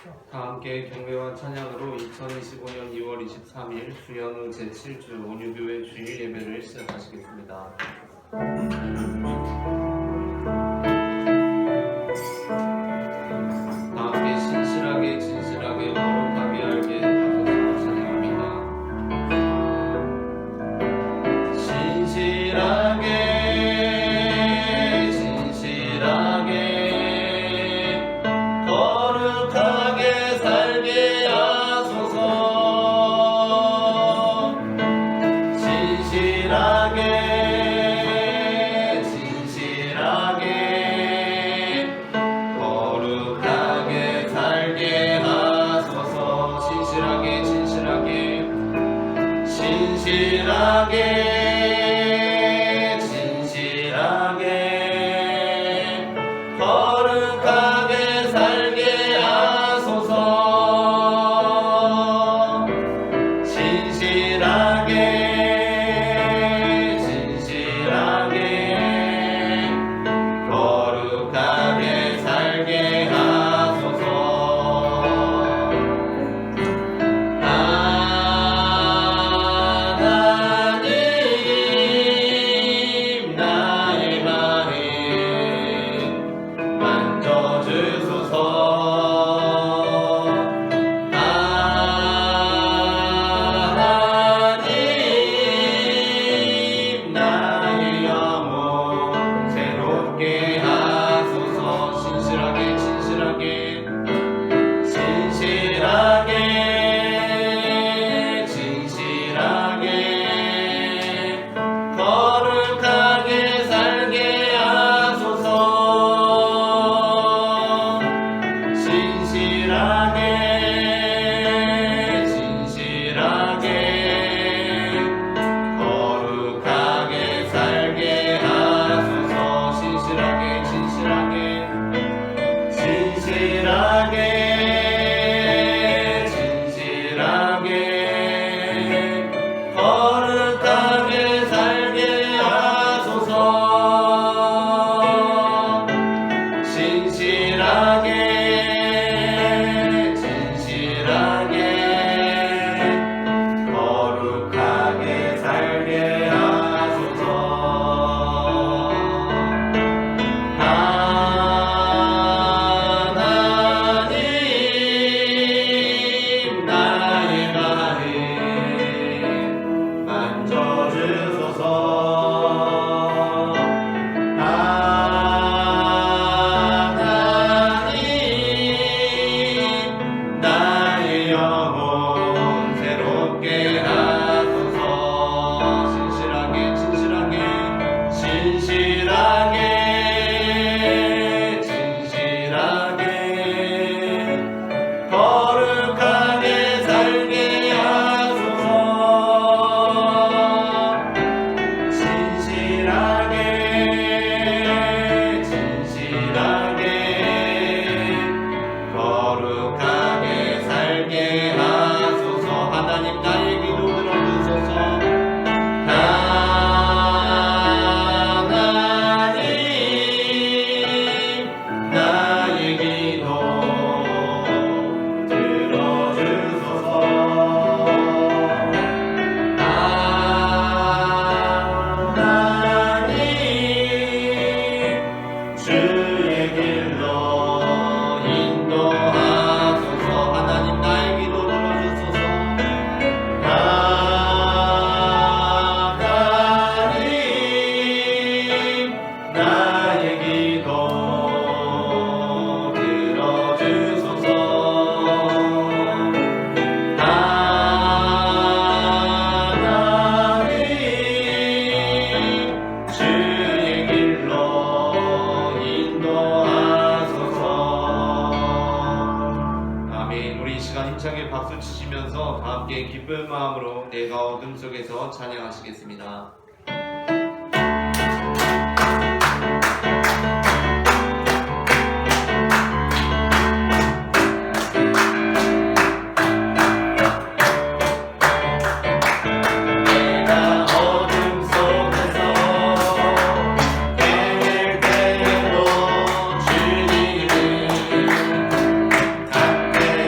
다 함께 경배와 찬양으로 2025년 2월 23일 주연우 제7주 온유교회 주일 예배를 시작하시겠습니다. 다 함께 신실하게 진실하게 거룩하게 알게 하소서 찬양합니다. 신실하게 박수 치시면서 다 함께 기쁜 마음으로 내가 어둠 속에서 찬양하시겠습니다. 함께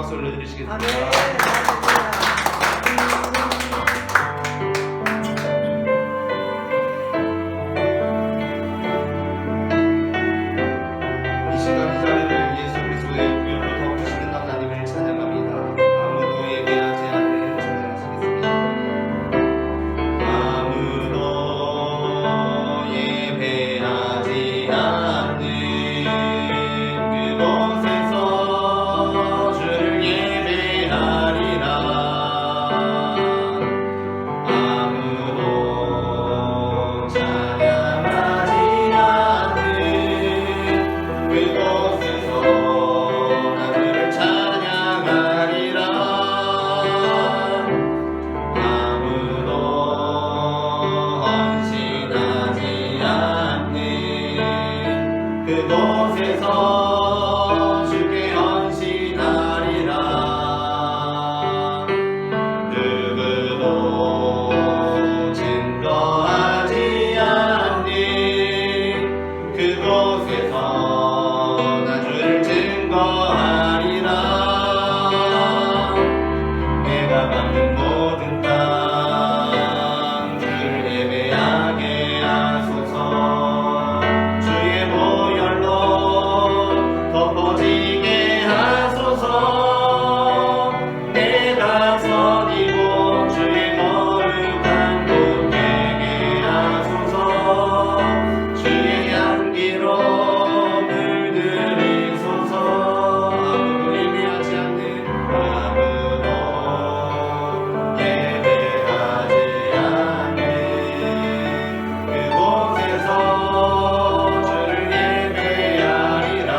박수 올려드리시겠습니다. 아멘. 할렐루야. 이 시간 이 자리를 예수 그리스도의 구별로 덮으시는 하나님을 찬양합니다. 아무도 예배하지 않는 찬양하시겠습니다. 아무도 예배하지 않는 그곳에서 주를 예배하리라. 아무도 찬양하지 않는 그곳에서 나를 찬양하리라. 아무도 헌신하지 않는 그곳에서 주께 헌신하리라. 누구도 증거하지 않는 그곳에서 나 주를 증거하리라. 내가 받는 모든 땅 주를 예배하게 하소서. 주의 보혈로 덮어지게 하소서. 내가 선이고 주의 거룩한 곳 되게 하소서. 주의 향기로 물들이소서. 아무도 예배하지 않는 아무도 예배하지 않는 그곳에서 주를 예배하리라.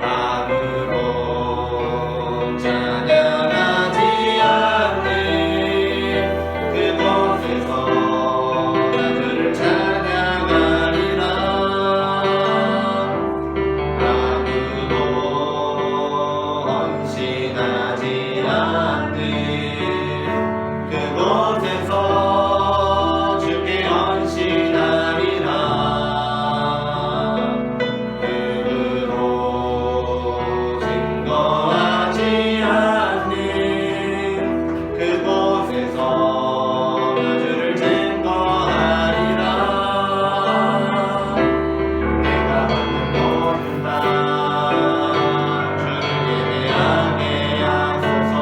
아무도 찬양하지 않는 그곳에서 나 주를 찬양하리라. 아무도 헌신하지 않는 그곳에서 주께 헌신하리라. 누구도 증거하지 않는 그곳에서 나 주를 증거하리라. 내가 받는 모든 땅 주를 예배하게 하소서.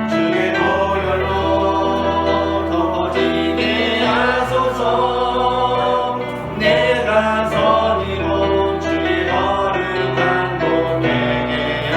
주의 보혈로 덮어지게 하소서. 내가 선이고 주의 거룩한 곳 되게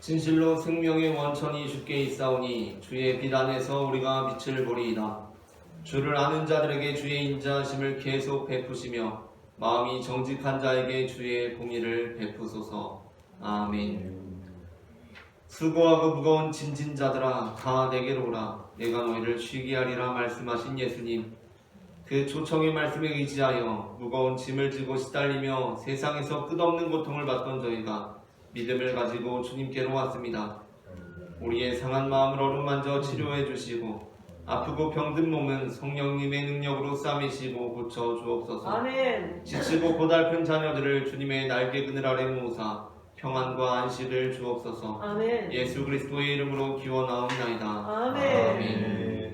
진실로 생명의 원천이 주께 있사오니 주의 빛 안에서 우리가 빛을 보리이다. 주를 아는 자들에게 주의 인자하심을 계속 베푸시며 마음이 정직한 자에게 주의 공의를 베푸소서. 아멘. 수고하고 무거운 짐진 자들아 다 내게로 오라. 내가 너희를 쉬게 하리라 말씀하신 예수님, 그 초청의 말씀에 의지하여 무거운 짐을 지고 시달리며 세상에서 끝없는 고통을 받던 저희가 믿음을 가지고 주님께로 왔습니다. 우리의 상한 마음을 어루만져 치료해 주시고 아프고 병든 몸은 성령님의 능력으로 싸매시고 고쳐 주옵소서. 아멘. 지치고 고달픈 자녀들을 주님의 날개 그늘 아래 모으사 평안과 안식을 주옵소서. 아멘. 예수 그리스도의 이름으로 기원하옵나이다. 아멘. 아멘.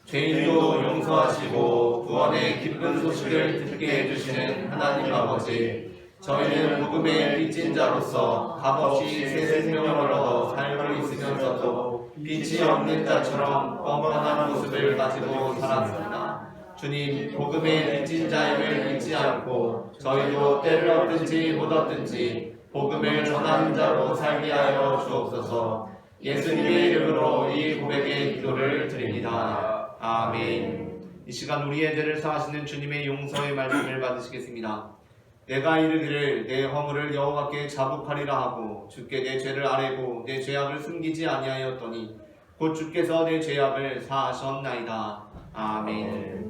죄인도 용서하시고 구원의 기쁜 소식을 듣게 해주시는 하나님 아버지, 저희는 복음의 빚진 자로서 값없이 새 생명을 얻어 살고 있으면서도 빛이 없는 자처럼 뻔뻔한 모습을 가지고 살았습니다. 주님, 복음의 빚진 자임을 잊지 않고 저희도 때를 얻든지 못 얻든지 복음을 전하는 자로 살게 하여 주옵소서. 예수님의 이름으로 이 고백의 기도를 드립니다. 아멘. 이 시간 우리의 죄를 사하시는 주님의 용서의 말씀을 받으시겠습니다. 내가 이르기를 내 허물을 여호와께 자복하리라 하고 주께 내 죄를 아뢰고 내 죄악을 숨기지 아니하였더니 곧 주께서 내 죄악을 사하셨나이다. 아멘.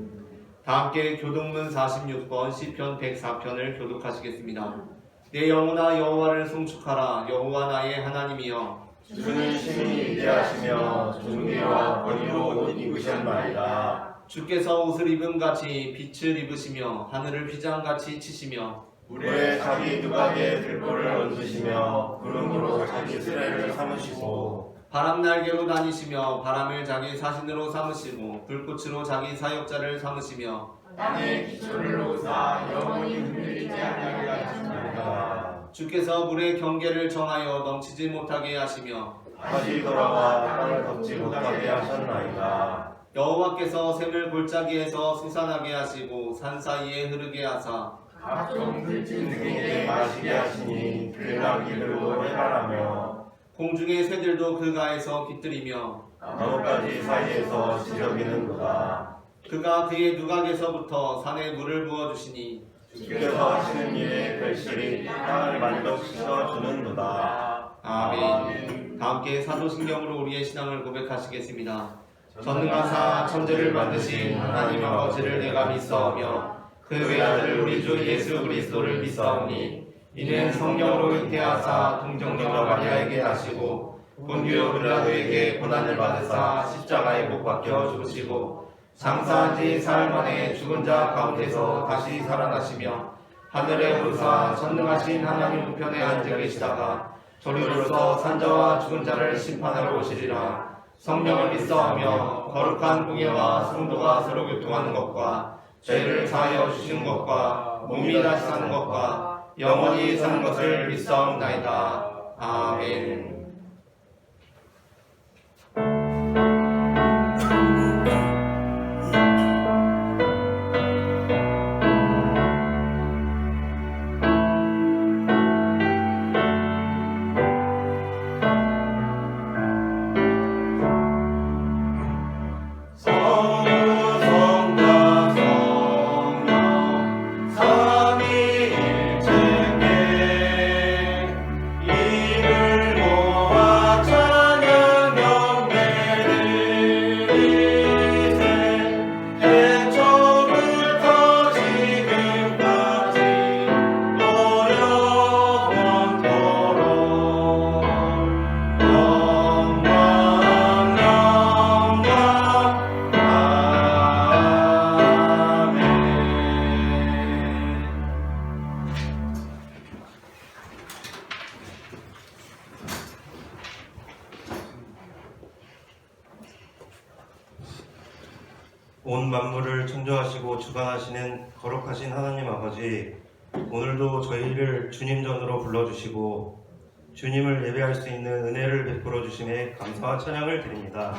다 함께 교독문 46번 시편 104편을 교독하시겠습니다. 내 영혼아 여호와를 송축하라. 여호와 나의 하나님이여, 주는 심히 위대하시며 존귀와 권위로 옷 입으셨나이다. 주께서 옷을 입음같이 빛을 입으시며 하늘을 휘장같이 치시며 물에 자기 누각의 들보를 얹으시며 구름으로 자기 수레를 삼으시고 바람 날개로 다니시며 바람을 자기 사신으로 삼으시고 불꽃으로 자기 사역자를 삼으시며 땅에 기초를 놓으사 영원히 흔들리지 아니하게 하시나이다. 주께서 물의 경계를 정하여 넘치지 못하게 하시며 다시 돌아와 땅을 덮지 못하게 하셨나이다. 여호와께서 샘을 골짜기에서 솟아나게 하시고 산 사이에 흐르게 하사 각종 들짐승에게 마시게 하시니 들나귀들도 해발하며 공중의 새들도 그 가에서 깃들이며 나뭇가지 사이에서 지저귀는도다. 그가 그의 누각에서부터 산에 물을 부어주시니 주께서 하시는 일에 결실이 땅을 만족시켜 주는도다. 아멘. 다 함께 사도신경으로 우리의 신앙을 고백하시겠습니다. 전능하사 천지를 만드신 하나님 아버지를 내가 믿사오며 그 외아들 우리 주 예수 그리스도를 믿사오니 이는 성령으로 잉태하사 동정녀 마리아에게 나시고 본디오 빌라도에게 고난을 받으사 십자가에 못 박혀 죽으시고 장사한 지 사흘 만에 죽은 자 가운데서 다시 살아나시며 하늘에 오르사 전능하신 하나님 우편에 앉아 계시다가 저리로서 산자와 죽은 자를 심판하러 오시리라. 성령을 믿사오며 거룩한 공예와 성도가 서로 교통하는 것과 죄를 사하여 주시는 것과 몸이 다시 사는 것과 영원히 사는 것을 믿사옵나이다. 아멘. 온 만물을 창조하시고 주관하시는 거룩하신 하나님 아버지, 오늘도 저희를 주님 전으로 불러주시고 주님을 예배할 수 있는 은혜를 베풀어 주심에 감사와 찬양을 드립니다.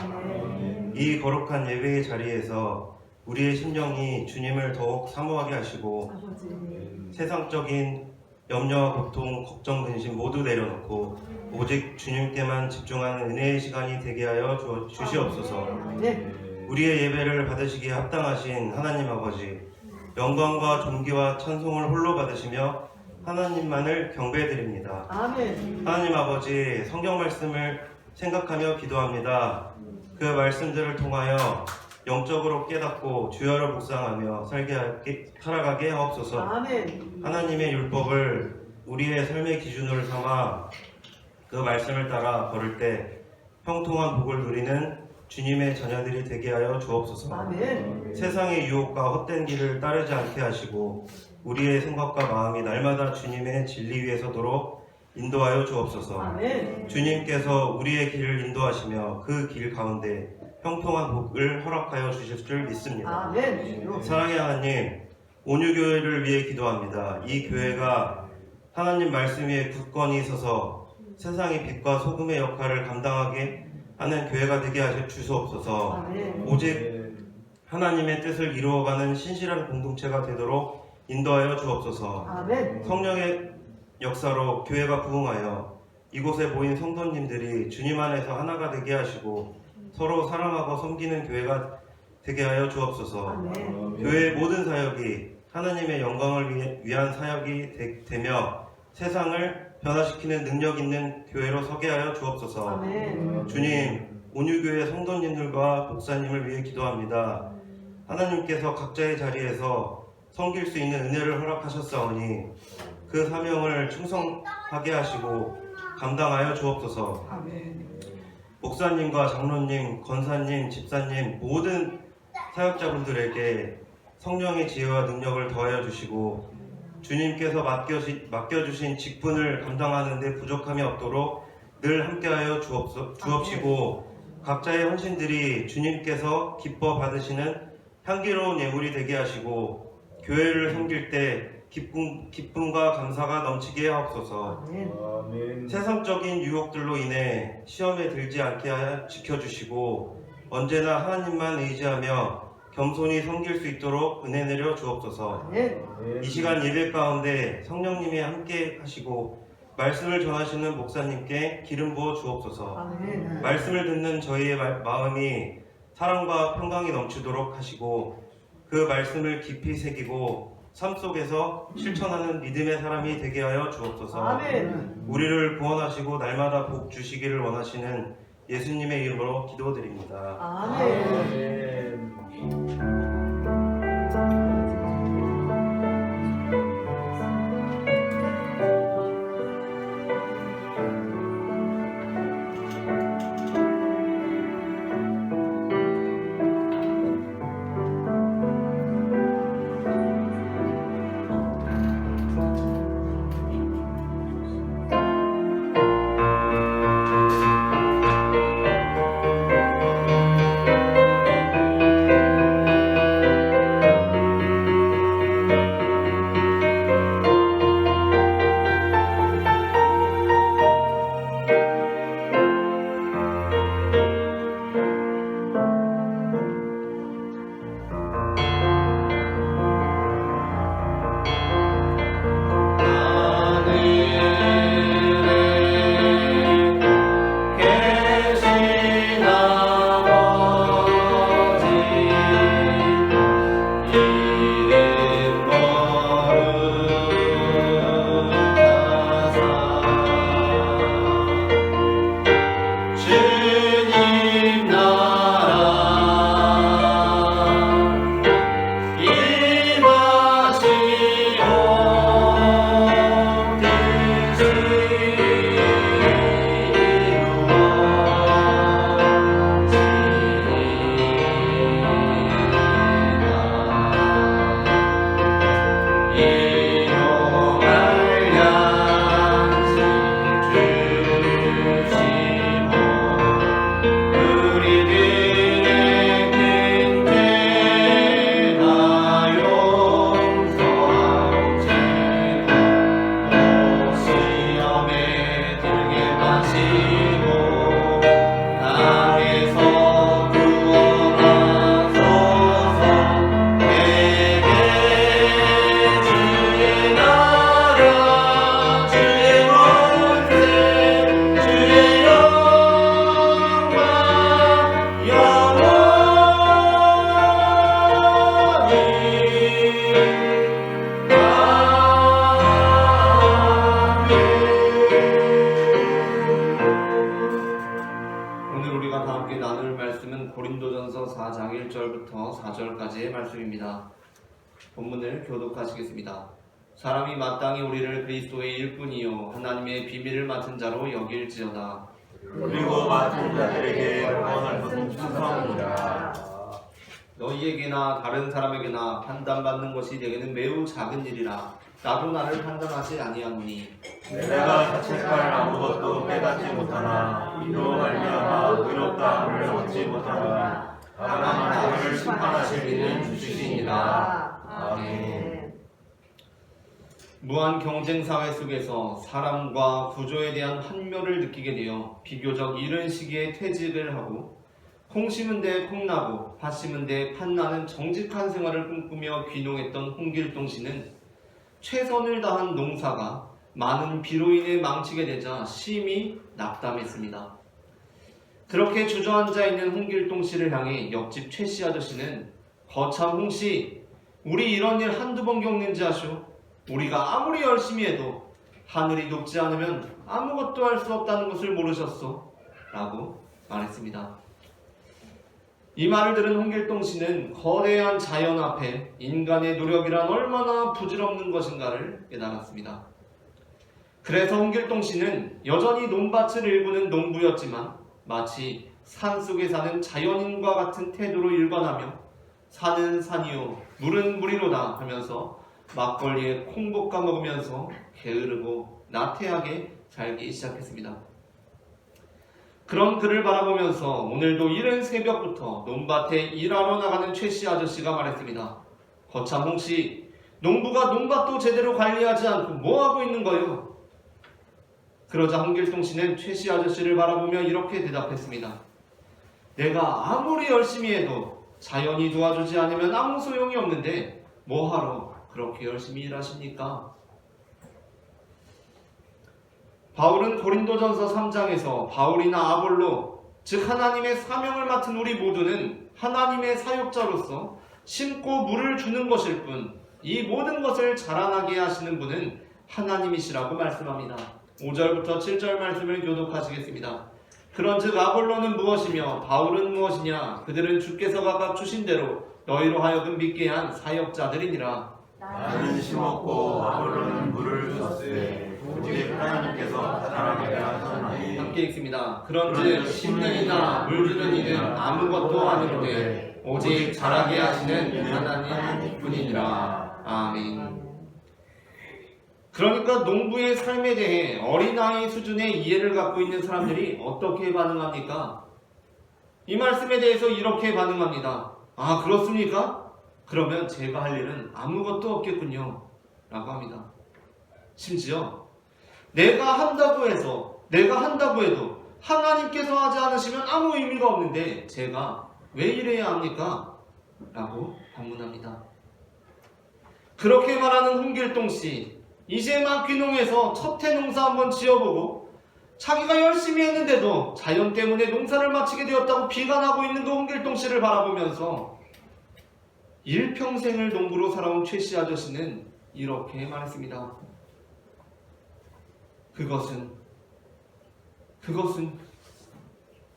이 거룩한 예배의 자리에서 우리의 심령이 주님을 더욱 사모하게 하시고 세상적인 염려와 고통, 걱정, 근심 모두 내려놓고 오직 주님께만 집중하는 은혜의 시간이 되게 하여 주시옵소서. 우리의 예배를 받으시기에 합당하신 하나님 아버지, 영광과 존귀와 찬송을 홀로 받으시며 하나님만을 경배드립니다. 아멘. 하나님 아버지, 성경 말씀을 생각하며 기도합니다. 그 말씀들을 통하여 영적으로 깨닫고 주야를 묵상하며 살아가게 하옵소서. 아멘. 하나님의 율법을 우리의 삶의 기준으로 삼아 그 말씀을 따라 걸을 때 형통한 복을 누리는 주님의 자녀들이 되게 하여 주옵소서. 아멘. 세상의 유혹과 헛된 길을 따르지 않게 하시고 우리의 생각과 마음이 날마다 주님의 진리 위에 서도록 인도하여 주옵소서. 아멘. 주님께서 우리의 길을 인도하시며 그 길 가운데 형통한 복을 허락하여 주실 줄 믿습니다. 아멘. 사랑의 하나님, 온유교회를 위해 기도합니다. 이 교회가 하나님 말씀 위에 굳건히 서서 세상의 빛과 소금의 역할을 감당하게 하는 교회가 되게 하여 주시옵소서. 아멘. 오직 하나님의 뜻을 이루어가는 신실한 공동체가 되도록 인도하여 주옵소서. 아멘. 성령의 역사로 교회가 부흥하여 이곳에 모인 성도님들이 주님 안에서 하나가 되게 하시고 서로 사랑하고 섬기는 교회가 되게 하여 주옵소서. 아멘. 교회의 모든 사역이 하나님의 영광을 위한 사역이 되며 세상을 변화시키는 능력 있는 교회로 서게 하여 주옵소서. 아멘. 주님, 온유교회 성도님들과 목사님을 위해 기도합니다. 하나님께서 각자의 자리에서 섬길 수 있는 은혜를 허락하셨사오니 그 사명을 충성하게 하시고 감당하여 주옵소서. 아멘. 목사님과 장로님, 권사님, 집사님 모든 사역자분들에게 성령의 지혜와 능력을 더하여 주시고 주님께서 맡겨주신 직분을 감당하는 데 부족함이 없도록 늘 함께하여 주옵시고 각자의 헌신들이 주님께서 기뻐 받으시는 향기로운 예물이 되게 하시고 교회를 섬길 때 기쁨과 감사가 넘치게 하옵소서. 아멘. 세상적인 유혹들로 인해 시험에 들지 않게 하여 지켜주시고 언제나 하나님만 의지하며 겸손히 섬길 수 있도록 은혜 내려 주옵소서. 이 시간 예배 가운데 성령님이 함께 하시고 말씀을 전하시는 목사님께 기름 부어 주옵소서. 말씀을 듣는 저희의 마음이 사랑과 평강이 넘치도록 하시고 그 말씀을 깊이 새기고 삶 속에서 실천하는 믿음의 사람이 되게 하여 주옵소서. 우리를 구원하시고 날마다 복 주시기를 원하시는 예수님의 이름으로 기도드립니다. 아멘. 고린도전서 4장 1절부터 4절까지의 말씀입니다. 본문을 교독하시겠습니다. 사람이 마땅히 우리를 그리스도의 일꾼이요 하나님의 비밀을 맡은 자로 여길지어다. 그리고 맡은 자들에게 구원할 것은 충성이라. 너희에게나 다른 사람에게나 판단받는 것이 내게는 매우 작은 일이라. 나도 나를 판단하지 아니하노니 내가 자책할 아무것도 깨닫지 못하나 이로 말미암아 의롭다함을 얻지 못하노니 다만 나를 심판하실 이는 주시니라. 아멘. 무한 경쟁 사회 속에서 사람과 구조에 대한 환멸을 느끼게 되어 비교적 이른 시기에 퇴직을 하고 콩 심은 데에 콩 나고 팥 심은 데에 팥 나는 정직한 생활을 꿈꾸며 귀농했던 홍길동 씨는 최선을 다한 농사가 많은 비로 인해 망치게 되자 심히 낙담했습니다. 그렇게 주저앉아 있는 홍길동 씨를 향해 옆집 최씨 아저씨는 거참 홍씨, 우리 이런 일 한두 번 겪는지 아쇼? 우리가 아무리 열심히 해도 하늘이 높지 않으면 아무것도 할 수 없다는 것을 모르셨소? 라고 말했습니다. 이 말을 들은 홍길동 씨는 거대한 자연 앞에 인간의 노력이란 얼마나 부질없는 것인가를 깨달았습니다. 그래서 홍길동 씨는 여전히 논밭을 일구는 농부였지만 마치 산속에 사는 자연인과 같은 태도로 일관하며 산은 산이요 물은 물이로다 하면서 막걸리에 콩 볶아 먹으면서 게으르고 나태하게 살기 시작했습니다. 그런 그를 바라보면서 오늘도 이른 새벽부터 논밭에 일하러 나가는 최씨 아저씨가 말했습니다. 거참 홍씨, 농부가 논밭도 제대로 관리하지 않고 뭐하고 있는 거요? 그러자 홍길동 씨는 최씨 아저씨를 바라보며 이렇게 대답했습니다. 내가 아무리 열심히 해도 자연이 도와주지 않으면 아무 소용이 없는데 뭐하러 그렇게 열심히 일하십니까? 바울은 고린도전서 3장에서 바울이나 아볼로, 즉 하나님의 사명을 맡은 우리 모두는 하나님의 사역자로서 심고 물을 주는 것일 뿐 이 모든 것을 자라나게 하시는 분은 하나님이시라고 말씀합니다. 5절부터 7절 말씀을 교독하시겠습니다. 그런즉 아볼로는 무엇이며 바울은 무엇이냐? 그들은 주께서 각각 주신 대로 너희로 하여금 믿게 한 사역자들이니라. 나는 심었고 아볼로는 물을 주었으되 오직 하나님께서 자라나게 하셨나니. 함께 읽습니다. 그런즉 심는 이나 물 주는 이는 아무것도 아니로되 오직 자라게 하시는 하나님 뿐이니라. 아멘. 그러니까 농부의 삶에 대해 어린아이 수준의 이해를 갖고 있는 사람들이 어떻게 반응합니까? 이 말씀에 대해서 이렇게 반응합니다. 아, 그렇습니까? 그러면 제가 할 일은 아무것도 없겠군요 라고 합니다. 심지어 내가 한다고 해도 하나님께서 하지 않으시면 아무 의미가 없는데 제가 왜 이래야 합니까? 라고 반문합니다. 그렇게 말하는 홍길동씨, 이제 막 귀농해서 첫해 농사 한번 지어보고 자기가 열심히 했는데도 자연 때문에 농사를 마치게 되었다고 비관하고 있는 그 홍길동씨를 바라보면서 일평생을 농부로 살아온 최씨 아저씨는 이렇게 말했습니다.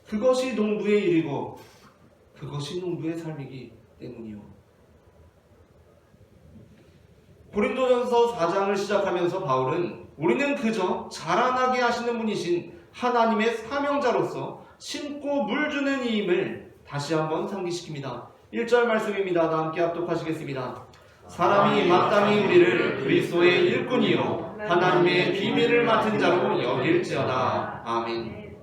그것이 농부의 일이고 그것이 농부의 삶이기 때문이요. 고린도전서 4장을 시작하면서 바울은 우리는 그저 자라나게 하시는 분이신 하나님의 사명자로서 심고 물 주는 이임을 다시 한번 상기시킵니다. 1절 말씀입니다. 다 함께 합독하시겠습니다. 사람이 마땅히 우리를 그리스도의 일꾼이요 하나님의 비밀을 맡은 자로 여길지어다. 아멘.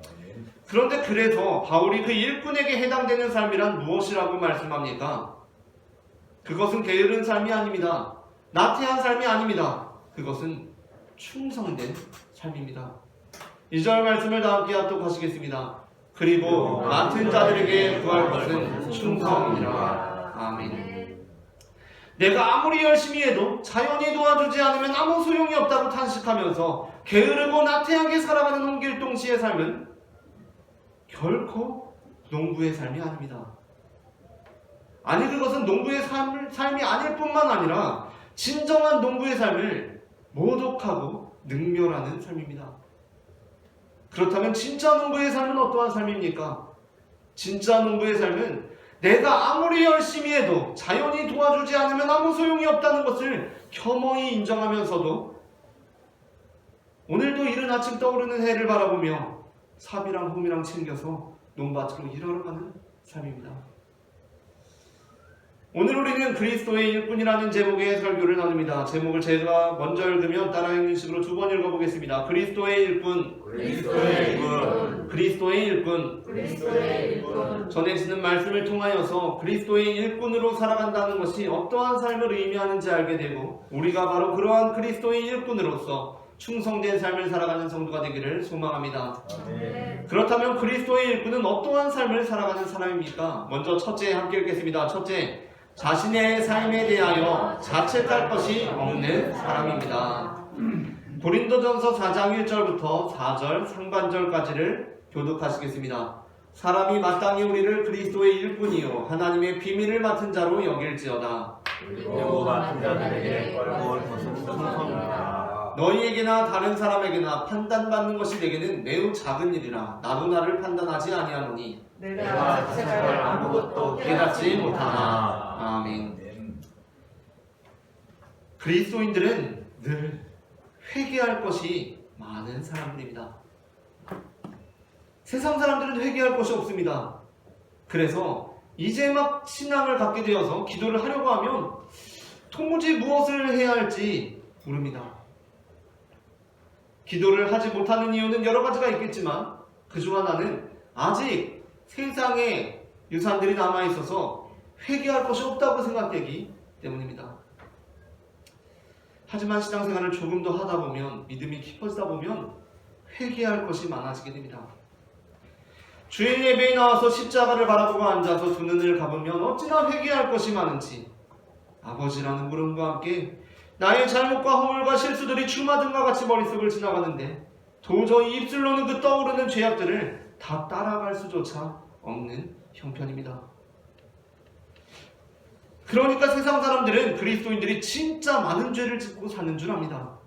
그런데 그래서 바울이 그 일꾼에게 해당되는 삶이란 무엇이라고 말씀합니까? 그것은 게으른 삶이 아닙니다. 나태한 삶이 아닙니다. 그것은 충성된 삶입니다. 2절 말씀을 다 함께 합독하시겠습니다. 그리고 맡은 자들에게 구할 것은 충성이니라. 아멘. 내가 아무리 열심히 해도 자연이 도와주지 않으면 아무 소용이 없다고 탄식하면서 게으르고 나태하게 살아가는 홍길동 씨의 삶은 결코 농부의 삶이 아닙니다. 아니, 그것은 농부의 삶이 아닐 뿐만 아니라 진정한 농부의 삶을 모독하고 능멸하는 삶입니다. 그렇다면 진짜 농부의 삶은 어떠한 삶입니까? 진짜 농부의 삶은 내가 아무리 열심히 해도 자연이 도와주지 않으면 아무 소용이 없다는 것을 겸허히 인정하면서도 오늘도 이른 아침 떠오르는 해를 바라보며 삽이랑 홈이랑 챙겨서 논밭으로 일하러 가는 삶입니다. 오늘 우리는 그리스도의 일꾼이라는 제목의 설교를 나눕니다. 제목을 제가 먼저 읽으면 따라 읽는 식으로 두 번 읽어보겠습니다. 그리스도의 일꾼, 그리스도의 일꾼. 전해지는 말씀을 통하여서 그리스도의 일꾼으로 살아간다는 것이 어떠한 삶을 의미하는지 알게 되고 우리가 바로 그러한 그리스도의 일꾼으로서 충성된 삶을 살아가는 성도가 되기를 소망합니다. 그렇다면 그리스도의 일꾼은 어떠한 삶을 살아가는 사람입니까? 먼저 첫째 함께 읽겠습니다. 첫째, 자신의 삶에 대하여 자책할 것이 없는 사람입니다. 고린도전서 4장 1절부터 4절 상반절까지를 교독하시겠습니다. 사람이 마땅히 우리를 그리스도의 일꾼이요 하나님의 비밀을 맡은 자로 여길지어다. 그리고 맡은 자들에게 구할 것은 충성이니라. 너희에게나 다른 사람에게나 판단받는 것이 내게는 매우 작은 일이라. 나도 나를 판단하지 아니하노니 내가 자책할 아무것도 깨닫지 못하나. 아멘. 그리스도인들은 늘 회개할 것이 많은 사람들입니다. 세상 사람들은 회개할 것이 없습니다. 그래서 이제 막 신앙을 갖게 되어서 기도를 하려고 하면 도무지 무엇을 해야 할지 모릅니다. 기도를 하지 못하는 이유는 여러 가지가 있겠지만 그중 하나는 아직 세상에 유산들이 남아있어서 회개할 것이 없다고 생각되기 때문입니다. 하지만 신앙생활을 조금 더 하다 보면, 믿음이 깊어지다 보면 회개할 것이 많아지게 됩니다. 주일 예배에 나와서 십자가를 바라보고 앉아서 두 눈을 감으면 어찌나 회개할 것이 많은지, 아버지라는 물음과 함께 나의 잘못과 허물과 실수들이 주마등과 같이 머릿속을 지나가는데 도저히 입술로는 그 떠오르는 죄악들을 다 따라갈 수조차 없는 형편입니다. 그러니까 세상 사람들은 그리스도인들이 진짜 많은 죄를 짓고 사는 줄 압니다.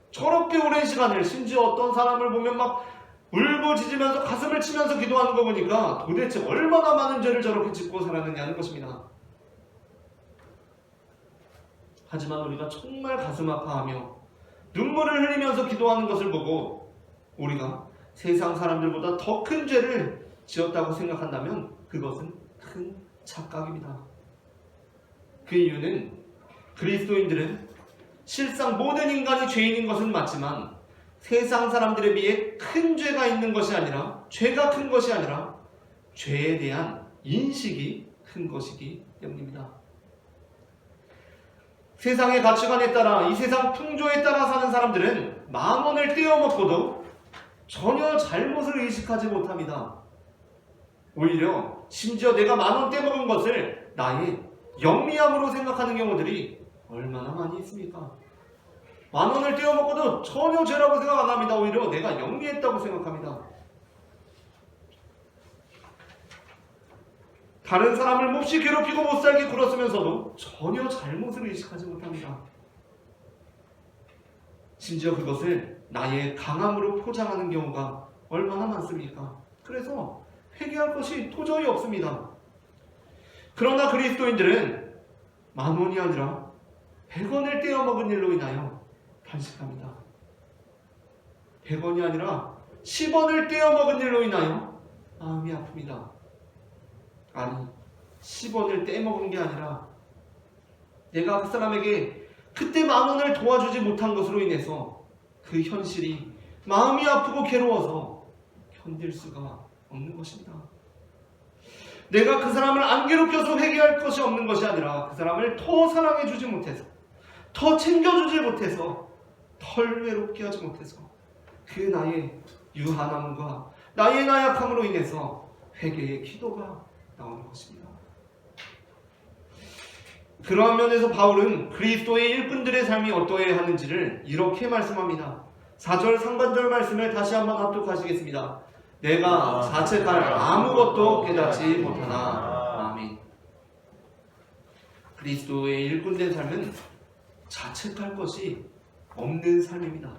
저렇게 오랜 시간을, 심지어 어떤 사람을 보면 막 울부짖으면서 가슴을 치면서 기도하는 거 보니까 도대체 얼마나 많은 죄를 저렇게 짓고 살았느냐는 것입니다. 하지만 우리가 정말 가슴 아파하며 눈물을 흘리면서 기도하는 것을 보고 우리가 세상 사람들보다 더 큰 죄를 지었다고 생각한다면 그것은 큰 착각입니다. 그 이유는 그리스도인들은 실상 모든 인간이 죄인인 것은 맞지만 세상 사람들에 비해 큰 죄가 있는 것이 아니라, 죄가 큰 것이 아니라 죄에 대한 인식이 큰 것이기 때문입니다. 세상의 가치관에 따라, 이 세상 풍조에 따라 사는 사람들은 10,000원을 떼어먹고도 전혀 잘못을 의식하지 못합니다. 오히려 심지어 내가 10,000원 떼먹은 것을 나의 영리함으로 생각하는 경우들이 얼마나 많이 있습니까? 10,000원을 떼어먹고도 전혀 죄라고 생각 안 합니다. 오히려 내가 영리했다고 생각합니다. 다른 사람을 몹시 괴롭히고 못살게 굴었으면서도 전혀 잘못을 의식하지 못합니다. 심지어 그것을 나의 강함으로 포장하는 경우가 얼마나 많습니까? 그래서 회개할 것이 도저히 없습니다. 그러나 그리스도인들은 10,000원이 아니라 100원을 떼어먹은 일로 인하여 탄식합니다. 100원이 아니라 10원을 떼어먹은 일로 인하여 마음이 아픕니다. 아니, 10원을 떼먹은 게 아니라 내가 그 사람에게 그때 10,000원을 도와주지 못한 것으로 인해서 그 현실이 마음이 아프고 괴로워서 견딜 수가 없는 것입니다. 내가 그 사람을 안 괴롭혀서 회개할 것이 없는 것이 아니라 그 사람을 더 사랑해주지 못해서, 더 챙겨주지 못해서, 덜 외롭게 하지 못해서 그 나의 유한함과 나의 나약함으로 인해서 회개의 기도가 나오는 것입니다. 그러한 면에서 바울은 그리스도의 일꾼들의 삶이 어떠해야 하는지를 이렇게 말씀합니다. 4절 상반절 말씀을 다시 한번 합독하시겠습니다. 내가 자책할 아무것도 깨닫지 못하나. 아멘. 그리스도의 일꾼된 삶은 자책할 것이 없는 삶입니다.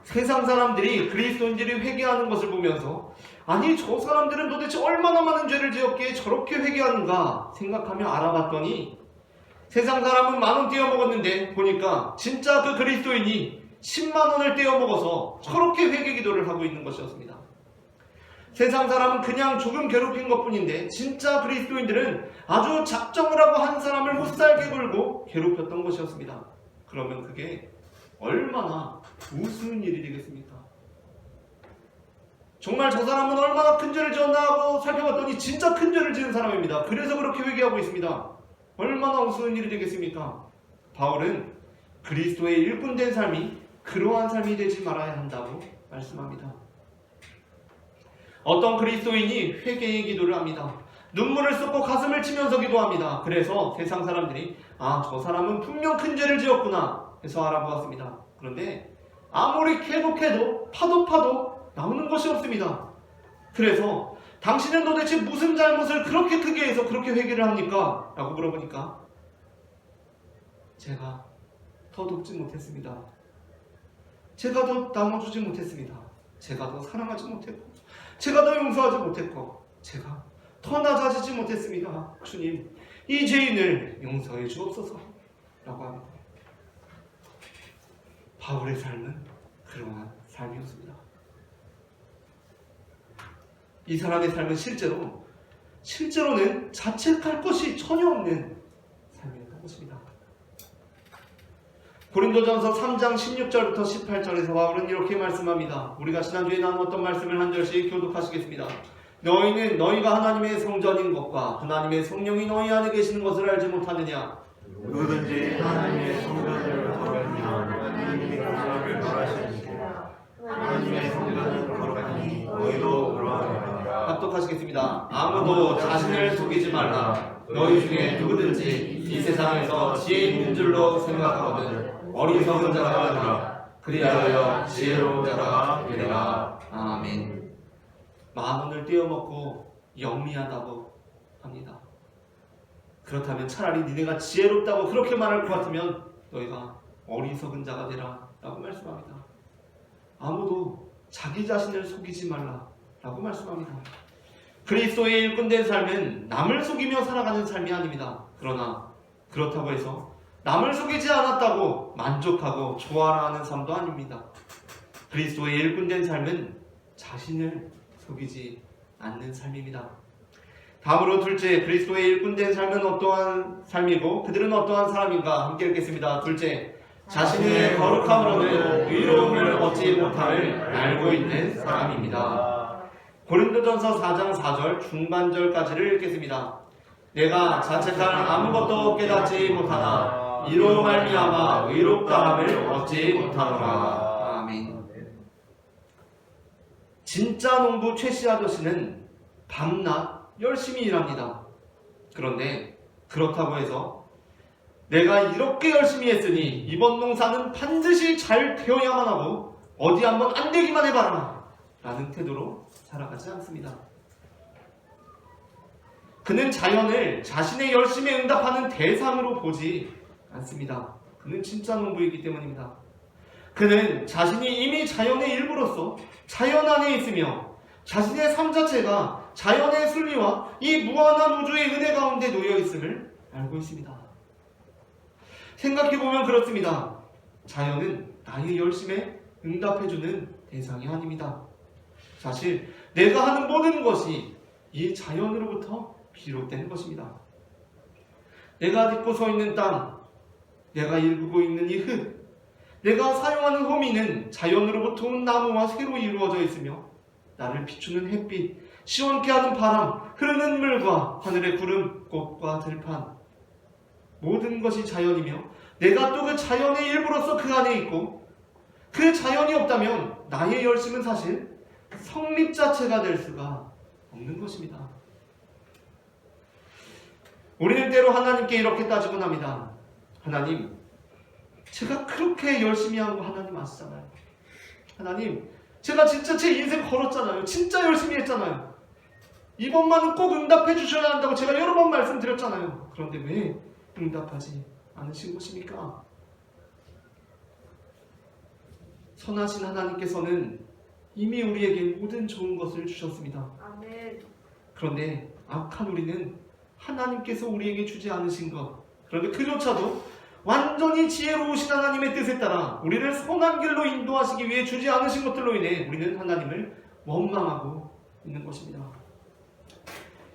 세상 사람들이 그리스도인들이 회개하는 것을 보면서 아니, 저 사람들은 도대체 얼마나 많은 죄를 지었기에 저렇게 회개하는가 생각하며 알아봤더니 세상 사람은 10,000원 떼어먹었는데 보니까 진짜 그 그리스도인이 100,000원을 떼어먹어서 저렇게 회개 기도를 하고 있는 것이었습니다. 세상 사람은 그냥 조금 괴롭힌 것뿐인데 진짜 그리스도인들은 아주 작정을 하고 한 사람을 못살게 굴고 괴롭혔던 것이었습니다. 그러면 그게 얼마나 우스운 일이 되겠습니까? 정말 저 사람은 얼마나 큰 죄를 지었나 하고 살펴봤더니 진짜 큰 죄를 지은 사람입니다. 그래서 그렇게 회개하고 있습니다. 얼마나 우스운 일이 되겠습니까? 바울은 그리스도의 일꾼된 삶이 그러한 삶이 되지 말아야 한다고 말씀합니다. 어떤 그리스도인이 회개의 기도를 합니다. 눈물을 쏟고 가슴을 치면서 기도합니다. 그래서 세상 사람들이 저 사람은 분명 큰 죄를 지었구나 해서 알아보았습니다. 그런데 아무리 계속해도 파도 나오는 것이 없습니다. 그래서 당신은 도대체 무슨 잘못을 그렇게 크게 해서 그렇게 회개를 합니까? 라고 물어보니까 제가 더 돕지 못했습니다. 제가 더 나눠주지 못했습니다. 제가 더 사랑하지 못했고, 제가 더 용서하지 못했고, 제가 더 낮아지지 못했습니다. 주님, 이 죄인을 용서해 주옵소서 라고 합니다. 바울의 삶은 그러한 삶이었습니다. 이 사람의 삶은 실제로는 자책할 것이 전혀 없는 삶이었던 것입니다. 고린도전서 3장 16절부터 18절에서 바울은 이렇게 말씀합니다. 우리가 지난주에 나누었던 말씀을 한 절씩 교독하시겠습니다. 너희는 너희가 하나님의 성전인 것과 하나님의 성령이 너희 안에 계시는 것을 알지 못하느냐? 누구든지 하나님의 성전을 거르면 하나님의 성전을 멸하시니라. 하나님의 성전은 거룩하니 너희도 그러하니라. 합독하시겠습니다. 아무도 자신을 속이지 말라. 너희 중에 누구든지 이 세상에서 지혜 있는 줄로 생각하거든 어리석은 자가 되라. 그리하여 지혜로운 자가 되리라. 아멘. 만원을 떼어먹고 영리하다고 합니다. 그렇다면 차라리 니네가 지혜롭다고 그렇게 말할 것 같으면 너희가 어리석은 자가 되라 라고 말씀합니다. 아무도 자기 자신을 속이지 말라 라고 말씀합니다. 그리스도의 일꾼된 삶은 남을 속이며 살아가는 삶이 아닙니다. 그러나 그렇다고 해서 남을 속이지 않았다고 만족하고 좋아라 하는 삶도 아닙니다. 그리스도의 일꾼된 삶은 자신을 속이지 않는 삶입니다. 다음으로 둘째, 그리스도의 일꾼된 삶은 어떠한 삶이고 그들은 어떠한 사람인가 함께 읽겠습니다. 둘째, 자신의 거룩함으로는 의로움을 얻지 못함을 알고 있는 사람입니다. 고린도전서 4장 4절 중반절까지를 읽겠습니다. 내가 자책할 아무것도 깨닫지 못하나 이로 말미암아 의롭다함을 얻지 못하노라. 아멘. 진짜 농부 최씨 아저씨는 밤낮 열심히 일합니다. 그런데 그렇다고 해서 내가 이렇게 열심히 했으니 이번 농사는 반드시 잘 되어야만 하고 어디 한번 안 되기만 해봐라 라는 태도로 살아가지 않습니다. 그는 자연을 자신의 열심에 응답하는 대상으로 보지 않습니다. 그는 진짜 농부이기 때문입니다. 그는 자신이 이미 자연의 일부로서 자연 안에 있으며 자신의 삶 자체가 자연의 순리와 이 무한한 우주의 은혜 가운데 놓여 있음을 알고 있습니다. 생각해보면 그렇습니다. 자연은 나의 열심에 응답해주는 대상이 아닙니다. 사실 내가 하는 모든 것이 이 자연으로부터 비롯된 것입니다. 내가 딛고 서 있는 땅, 내가 일구고 있는 이 흙, 내가 사용하는 호미는 자연으로부터 온 나무와 새로 이루어져 있으며 나를 비추는 햇빛, 시원케 하는 바람, 흐르는 물과 하늘의 구름, 꽃과 들판, 모든 것이 자연이며 내가 또 그 자연의 일부로서 그 안에 있고 그 자연이 없다면 나의 열심은 사실 성립 자체가 될 수가 없는 것입니다. 우리는 때로 하나님께 이렇게 따지곤 합니다. 하나님, 제가 그렇게 열심히 한 거 하나님 아시잖아요. 하나님, 제가 진짜 제 인생 걸었잖아요. 진짜 열심히 했잖아요. 이번만은 꼭 응답해 주셔야 한다고 제가 여러 번 말씀드렸잖아요. 그런데 왜 응답하지 않으신 것입니까? 선하신 하나님께서는 이미 우리에게 모든 좋은 것을 주셨습니다. 아멘. 그런데 악한 우리는 하나님께서 우리에게 주지 않으신 것, 그런데 그조차도 완전히 지혜로우신 하나님의 뜻에 따라 우리를 선한 길로 인도하시기 위해 주지 않으신 것들로 인해 우리는 하나님을 원망하고 있는 것입니다.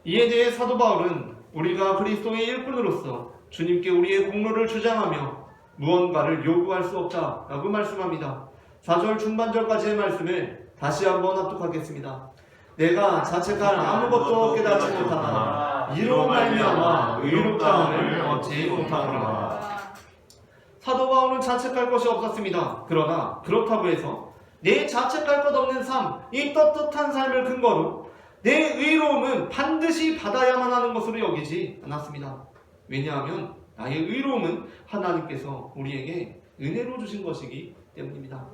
이에 대해 사도 바울은 우리가 그리스도의 일꾼으로서 주님께 우리의 공로를 주장하며 무언가를 요구할 수 없다라고 말씀합니다. 4절 중반절까지의 말씀을 다시 한번 합독하겠습니다. 내가 자책할 아무것도 깨닫지 못하나 이로 말미암아 의롭다함을 얻지 못하노라. 사도 바울은 자책할 것이 없었습니다. 그러나 그렇다고 해서 내 자책할 것 없는 삶, 이 떳떳한 삶을 근거로 내 의로움은 반드시 받아야만 하는 것으로 여기지 않았습니다. 왜냐하면 나의 의로움은 하나님께서 우리에게 은혜로 주신 것이기 때문입니다.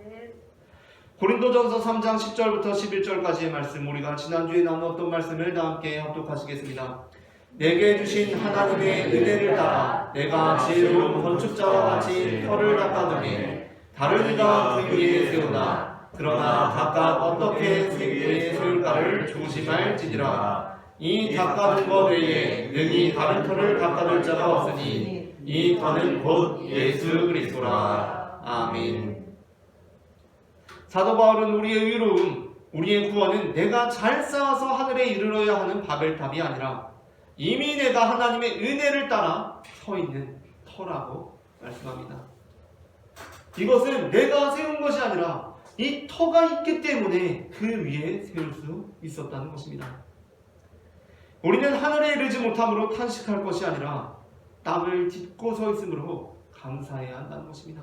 고린도전서 3장 10절부터 11절까지의 말씀, 우리가 지난주에 나누었던 말씀을 다 함께 합독하시겠습니다. 내게 주신 하나님의 은혜를 따라 내가 지혜로운 건축자와 같이 터를 닦아두니 다른 이가 그 위에 세우나 그러나 각각 어떻게 그 위에 세울까를 조심할지니라. 이 닦아둔 것 외에 능히 다른 터를 닦아둘 자가 없으니 이 터는 곧 예수 그리스도라. 아멘. 사도 바울은 우리의 의로움, 우리의 구원은 내가 잘 쌓아서 하늘에 이르러야 하는 바벨탑이 아니라 이미 내가 하나님의 은혜를 따라 서 있는 터라고 말씀합니다. 이것은 내가 세운 것이 아니라 이 터가 있기 때문에 그 위에 세울 수 있었다는 것입니다. 우리는 하늘에 이르지 못함으로 탄식할 것이 아니라 땅을 딛고 서 있으므로 감사해야 한다는 것입니다.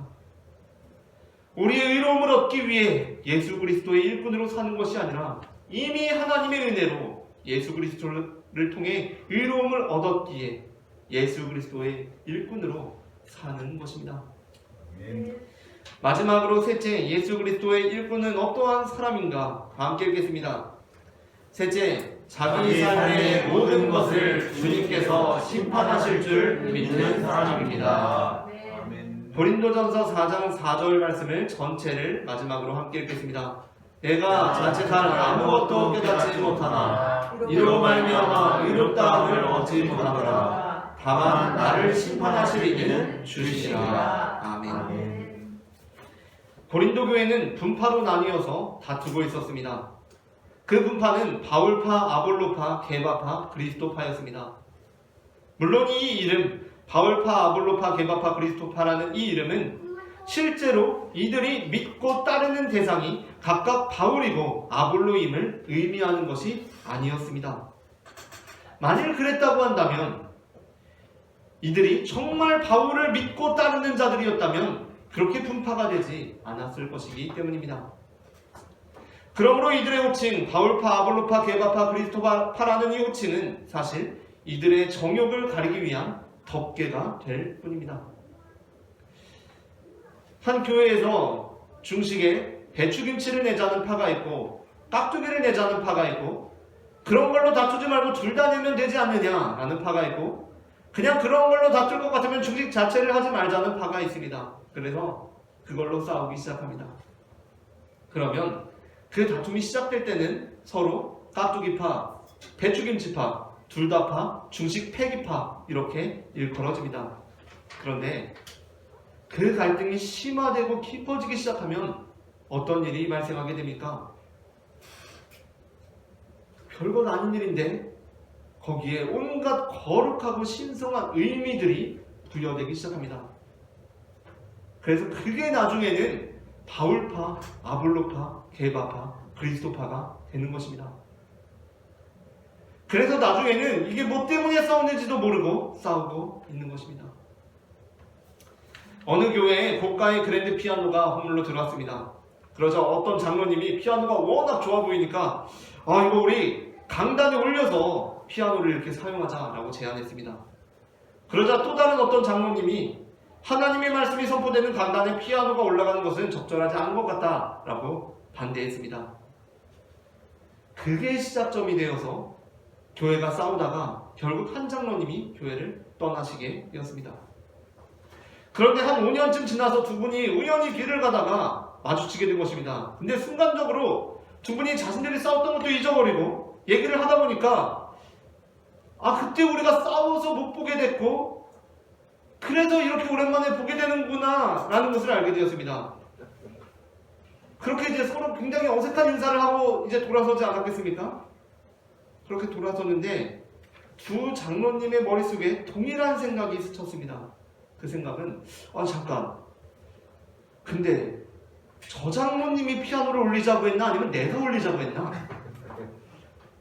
우리의 의로움을 얻기 위해 예수 그리스도의 일꾼으로 사는 것이 아니라 이미 하나님의 은혜로 예수 그리스도를 통해 의로움을 얻었기에 예수 그리스도의 일꾼으로 사는 것입니다. 마지막으로 셋째, 예수 그리스도의 일꾼은 어떠한 사람인가? 함께 읽겠습니다. 셋째, 자기 삶의 모든 것을 주님께서 심판하실 줄 믿는 사람입니다. 고린도전서 4장 4절 말씀을 전체를 마지막으로 함께 읽겠습니다. 내가 자칫하는 아무것도 깨닫지 못하나 이로 말미암아 의롭다함을 얻지 못하노라. 다만 나를 심판하실 이는 주시리라. 아멘. 고린도 교회는 분파로 나뉘어서 다투고 있었습니다. 그 분파는 바울파, 아볼로파, 게바파, 그리스도파였습니다. 물론 이 이름 바울파, 아볼로파, 게바파, 그리스도파라는 이 이름은 실제로 이들이 믿고 따르는 대상이 각각 바울이고 아볼로임을 의미하는 것이 아니었습니다. 만일 그랬다고 한다면 이들이 정말 바울을 믿고 따르는 자들이었다면 그렇게 분파가 되지 않았을 것이기 때문입니다. 그러므로 이들의 호칭 바울파, 아볼로파, 게바파, 그리스도파라는 이 호칭은 사실 이들의 정욕을 가리기 위한 덮개가 될 뿐입니다. 한 교회에서 중식에 배추김치를 내자는 파가 있고 깍두기를 내자는 파가 있고 그런 걸로 다투지 말고 둘 다 내면 되지 않느냐라는 파가 있고 그냥 그런 걸로 다툴 것 같으면 중식 자체를 하지 말자는 파가 있습니다. 그래서 그걸로 싸우기 시작합니다. 그러면 그 다툼이 시작될 때는 서로 깍두기파, 배추김치파, 둘 다 파, 중식 폐기파 이렇게 일컬어집니다. 그런데 그 갈등이 심화되고 깊어지기 시작하면 어떤 일이 발생하게 됩니까? 별것 아닌 일인데 거기에 온갖 거룩하고 신성한 의미들이 부여되기 시작합니다. 그래서 그게 나중에는 바울파, 아볼로파, 게바파, 그리스도파가 되는 것입니다. 그래서 나중에는 이게 뭐 때문에 싸우는지도 모르고 싸우고 있는 것입니다. 어느 교회에 고가의 그랜드 피아노가 허물로 들어왔습니다. 그러자 어떤 장로님이 피아노가 워낙 좋아 보이니까 이거 우리 강단에 올려서 피아노를 이렇게 사용하자라고 제안했습니다. 그러자 또 다른 어떤 장로님이 하나님의 말씀이 선포되는 강단에 피아노가 올라가는 것은 적절하지 않은 것 같다라고 반대했습니다. 그게 시작점이 되어서 교회가 싸우다가 결국 한 장로님이 교회를 떠나시게 되었습니다. 그런데 한 5년쯤 지나서 두 분이 우연히 길을 가다가 마주치게 된 것입니다. 근데 순간적으로 두 분이 자신들이 싸웠던 것도 잊어버리고 얘기를 하다 보니까 그때 우리가 싸워서 못 보게 됐고 그래서 이렇게 오랜만에 보게 되는구나 라는 것을 알게 되었습니다. 그렇게 이제 서로 굉장히 어색한 인사를 하고 이제 돌아서지 않았겠습니까? 그렇게 돌아섰는데 두 장로님의 머릿속에 동일한 생각이 스쳤습니다. 그 생각은 잠깐 근데 저 장로님이 피아노를 올리자고 했나 아니면 내가 올리자고 했나?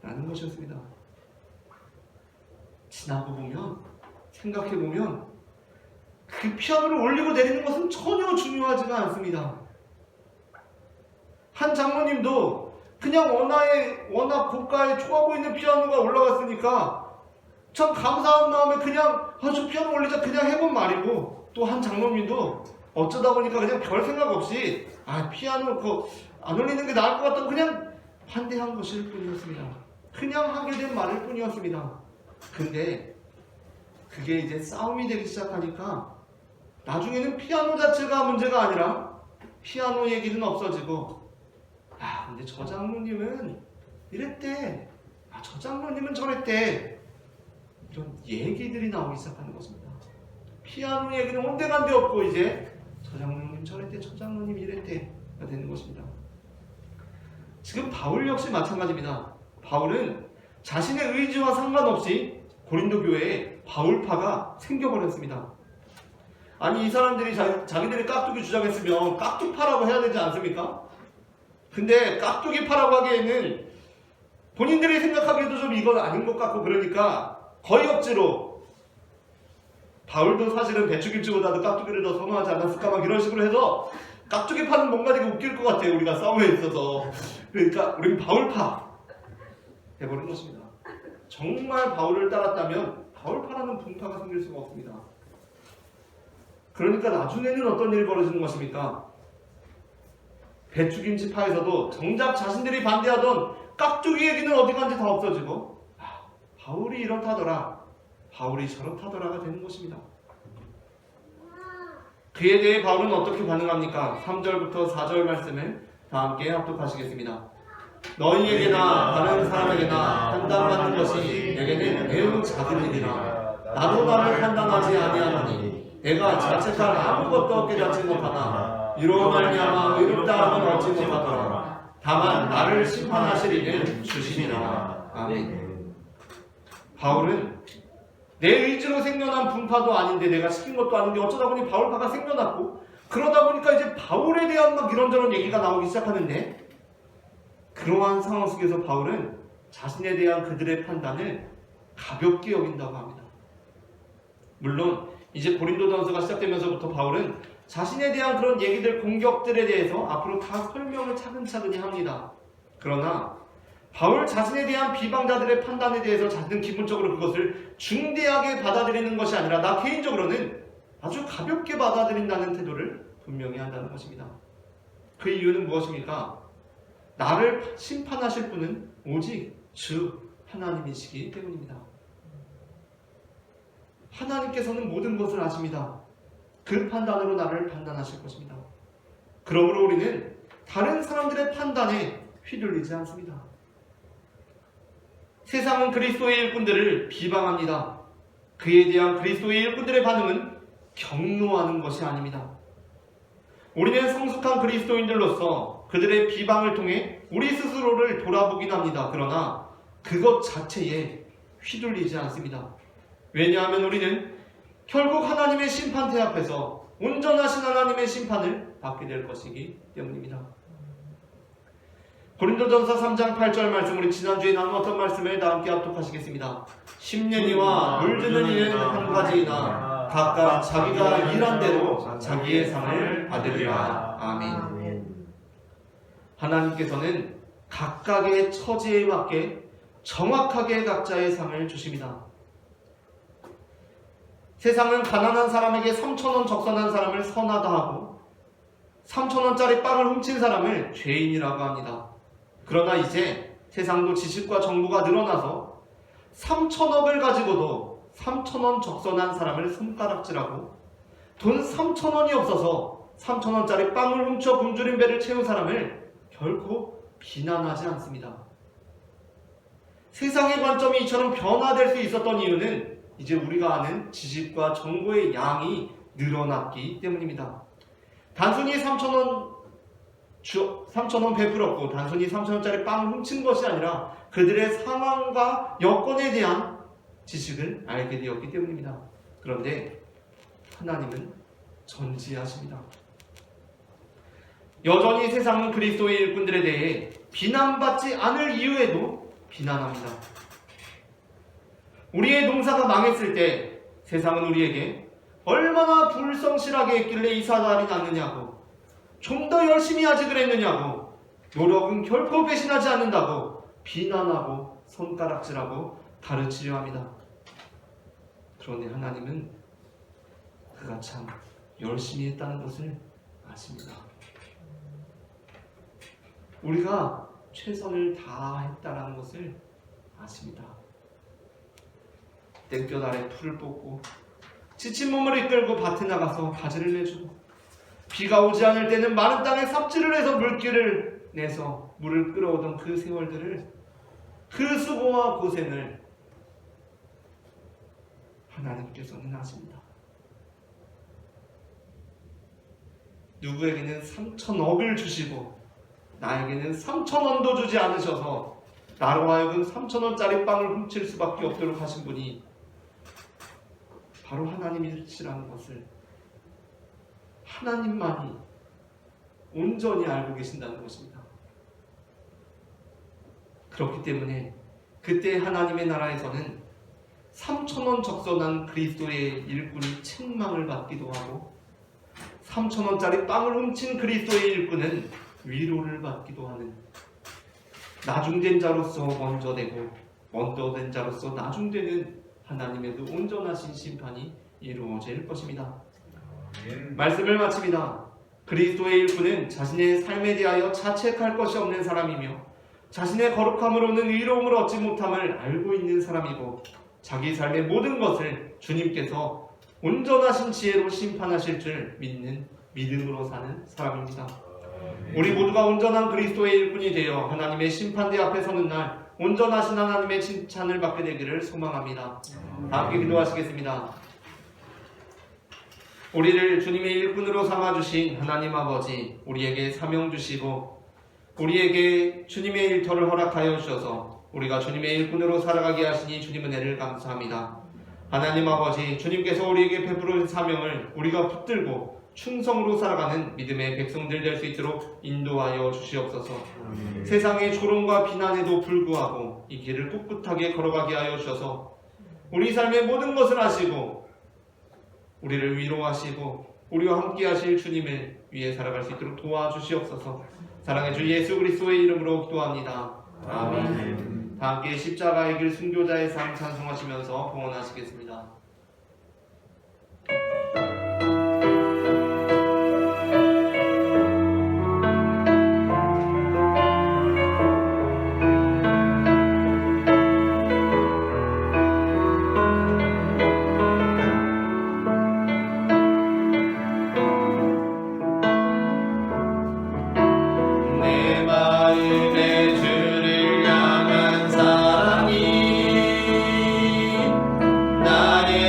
라는 것이었습니다. 지나고 보면 생각해보면 그 피아노를 올리고 내리는 것은 전혀 중요하지가 않습니다. 한 장로님도 그냥 워낙 고가에 좋아 보이는 피아노가 올라갔으니까 참 감사한 마음에 그냥 저 피아노 올리자 그냥 해본 말이고 또 한 장로님도 어쩌다 보니까 그냥 별 생각 없이 피아노 그거 안 올리는 게 나을 것 같다고 그냥 반대한 것일 뿐이었습니다. 그냥 하게 된 말일 뿐이었습니다. 근데 그게 이제 싸움이 되기 시작하니까 나중에는 피아노 자체가 문제가 아니라 피아노 얘기는 없어지고 근데 저 장로님은 이랬대 저 장로님은 저랬대 이런 얘기들이 나오기 시작하는 것입니다. 피아노 얘기는 온데간데 없고 이제 저 장로님 저랬대 저 장로님 이랬대가 되는 것입니다. 지금 바울 역시 마찬가지입니다. 바울은 자신의 의지와 상관없이 고린도 교회에 바울파가 생겨버렸습니다. 아니 이 사람들이 자기들이 깍두기 주장했으면 깍두파라고 해야 되지 않습니까? 근데 깍두기 파라고 하기에는 본인들이 생각하기에도 좀 이건 아닌 것 같고 그러니까 거의 억지로 바울도 사실은 배추김치보다도 깍두기를 더 선호하지 않았을까 막 이런 식으로 해서 깍두기 파는 뭔가 되게 웃길 것 같아요. 우리가 싸움에 있어서. 그러니까 우리는 바울파 해버린 것입니다. 정말 바울을 따랐다면 바울파라는 분파가 생길 수가 없습니다. 그러니까 나중에는 어떤 일이 벌어지는 것입니까? 배추김치파에서도 정작 자신들이 반대하던 깍두기 얘기는 어디 간지 다 없어지고 바울이 이렇다더라, 바울이 저렇다더라가 되는 것입니다. 그에 대해 바울은 어떻게 반응합니까? 3절부터 4절 말씀을 다 함께 합독하시겠습니다. 너희에게나 다른 사람에게나 판단받는 것이 내게는 매우 작은 일이라. 나도 나를 판단하지 아니하노니 내가 자책할 아무것도 깨닫지 못하나 이로 말미암아 의롭다함을 얻지 못하더라. 다만 나를 심판하실 이는 주시니라. 아멘. 바울은 내 의지로 생겨난 분파도 아닌데 내가 시킨 것도 아닌데 어쩌다 보니 바울파가 생겨났고 그러다 보니까 이제 바울에 대한 막 이런저런 얘기가 나오기 시작하는데 그러한 상황 속에서 바울은 자신에 대한 그들의 판단을 가볍게 여긴다고 합니다. 물론 이제 고린도전서가 시작되면서부터 바울은 자신에 대한 그런 얘기들, 공격들에 대해서 앞으로 다 설명을 차근차근히 합니다. 그러나 바울 자신에 대한 비방자들의 판단에 대해서 자신은 기본적으로 그것을 중대하게 받아들이는 것이 아니라 나 개인적으로는 아주 가볍게 받아들인다는 태도를 분명히 한다는 것입니다. 그 이유는 무엇입니까? 나를 심판하실 분은 오직 주 하나님이시기 때문입니다. 하나님께서는 모든 것을 아십니다. 그 판단으로 나를 판단하실 것입니다. 그러므로 우리는 다른 사람들의 판단에 휘둘리지 않습니다. 세상은 그리스도의 일꾼들을 비방합니다. 그에 대한 그리스도의 일꾼들의 반응은 경노하는 것이 아닙니다. 우리는 성숙한 그리스도인들로서 그들의 비방을 통해 우리 스스로를 돌아보긴 합니다. 그러나 그것 자체에 휘둘리지 않습니다. 왜냐하면 우리는 결국 하나님의 심판대 앞에서 온전하신 하나님의 심판을 받게 될 것이기 때문입니다. 고린도전서 3장 8절 말씀, 우리 지난주에 나누었던 말씀을 다 함께 합독하시겠습니다. 심년이와 물드는 이는 한 가지이나 각각 자기가 일한 대로 자기의 상을 받으리라. 아멘. 하나님께서는 각각의 처지에 맞게 정확하게 각자의 상을 주십니다. 세상은 가난한 사람에게 3,000원 적선한 사람을 선하다 하고 3,000원짜리 빵을 훔친 사람을 죄인이라고 합니다. 그러나 이제 세상도 지식과 정보가 늘어나서 3,000억을 가지고도 3,000원 적선한 사람을 손가락질하고 돈 3,000원이 없어서 3,000원짜리 빵을 훔쳐 굶주린 배를 채운 사람을 결코 비난하지 않습니다. 세상의 관점이 이처럼 변화될 수 있었던 이유는 이제 우리가 아는 지식과 정보의 양이 늘어났기 때문입니다. 단순히 3,000원 베풀었고 단순히 3,000원짜리 빵을 훔친 것이 아니라 그들의 상황과 여건에 대한 지식을 알게 되었기 때문입니다. 그런데 하나님은 전지하십니다. 여전히 세상은 그리스도의 일꾼들에 대해 비난받지 않을 이유에도 비난합니다. 우리의 농사가 망했을 때 세상은 우리에게 얼마나 불성실하게 했길래 이 사달이 났느냐고, 좀 더 열심히 하지 그랬느냐고, 노력은 결코 배신하지 않는다고 비난하고 손가락질하고 가르치려 합니다. 그런데 하나님은 그가 참 열심히 했다는 것을 아십니다. 우리가 최선을 다했다는 것을 아십니다. 땡볕 아래 풀을 뽑고 지친 몸을 이끌고 밭에 나가서 가지를 내주고 비가 오지 않을 때는 마른 땅에 삽질을 해서 물기를 내서 물을 끌어오던 그 세월들을, 그 수고와 고생을 하나님께서는 아십니다. 누구에게는 3,000억을 주시고 나에게는 3,000원도 주지 않으셔서 나로 하여금 3,000원짜리 빵을 훔칠 수밖에 없도록 하신 분이 바로 하나님이시라는 것을 하나님만이 온전히 알고 계신다는 것입니다. 그렇기 때문에 그때 하나님의 나라에서는 3,000원 적선한 그리스도의 일꾼이 책망을 받기도 하고 3,000원짜리 빵을 훔친 그리스도의 일꾼은 위로를 받기도 하는, 나중된 자로서 먼저 되고 먼저 된 자로서 나중되는 하나님의 그 온전하신 심판이 이루어질 것입니다. 말씀을 마칩니다. 그리스도의 일꾼은 자신의 삶에 대하여 자책할 것이 없는 사람이며 자신의 거룩함으로는 의로움을 얻지 못함을 알고 있는 사람이고 자기 삶의 모든 것을 주님께서 온전하신 지혜로 심판하실 줄 믿는 믿음으로 사는 사람입니다. 우리 모두가 온전한 그리스도의 일꾼이 되어 하나님의 심판대 앞에 서는 날 온전하신 하나님의 칭찬을 받게 되기를 소망합니다. 다 함께 기도하시겠습니다. 우리를 주님의 일꾼으로 삼아주신 하나님 아버지, 우리에게 사명 주시고 우리에게 주님의 일터를 허락하여 주셔서 우리가 주님의 일꾼으로 살아가게 하시니 주님 은혜를 감사합니다. 하나님 아버지, 주님께서 우리에게 베풀어 사명을 우리가 붙들고 충성으로 살아가는 믿음의 백성들 될 수 있도록 인도하여 주시옵소서. 세상의 조롱과 비난에도 불구하고 이 길을 꿋꿋하게 걸어가게 하여 주셔서 우리 삶의 모든 것을 아시고 우리를 위로하시고 우리와 함께 하실 주님을 위해 살아갈 수 있도록 도와주시옵소서. 사랑의 주 예수 그리스도의 이름으로 기도합니다. 아멘. 다 함께 십자가의 길 순교자의 삶 찬송하시면서 봉헌하시겠습니다. 나의